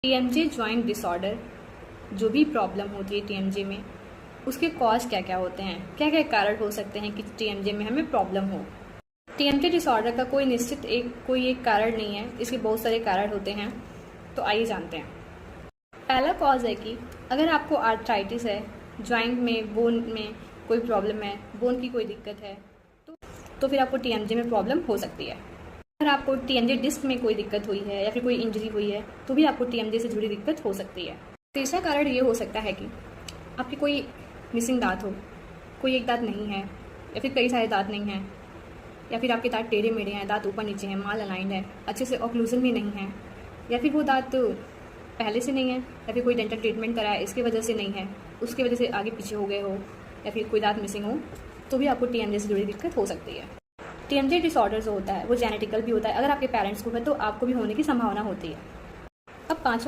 TMJ joint disorder जो भी problem होती है टीएमजे में, उसके कॉज क्या क्या होते हैं, क्या क्या कारण हो सकते हैं कि टीएमजे में हमें प्रॉब्लम हो। टीएमजे डिसऑर्डर का कोई निश्चित कोई एक कारण नहीं है, इसके बहुत सारे कारण होते हैं। तो आइए जानते हैं। पहला कॉज है कि अगर आपको आर्थराइटिस है, जॉइंट में, बोन में कोई प्रॉब्लम है, बोन की कोई दिक्कत है, तो फिर आपको टीएमजे में प्रॉब्लम हो सकती है। अगर आपको टीएमजे डिस्क में कोई दिक्कत हुई है या फिर कोई इंजरी हुई है, तो भी आपको टीएमजे से जुड़ी दिक्कत हो सकती है। तीसरा कारण ये हो सकता है कि आपके कोई मिसिंग दांत हो, कोई एक दांत नहीं है या फिर कई सारे दांत नहीं हैं, या फिर आपके दांत टेढ़े मेढ़े हैं, दांत ऊपर नीचे हैं, माल अलाइंड है, अच्छे से ऑक्लूजन भी नहीं है, या फिर वो दांत पहले से नहीं है, या फिर कोई डेंटल ट्रीटमेंट कराया इसकी वजह से नहीं है, उसकी वजह से आगे पीछे हो गए हो, या फिर कोई दांत मिसिंग हो, तो भी आपको टीएमजे से जुड़ी दिक्कत हो सकती है। टीएमजे डिसऑर्डर जो होता है वो जेनेटिकल भी होता है। अगर आपके पेरेंट्स को है तो आपको भी होने की संभावना होती है। अब पांचवा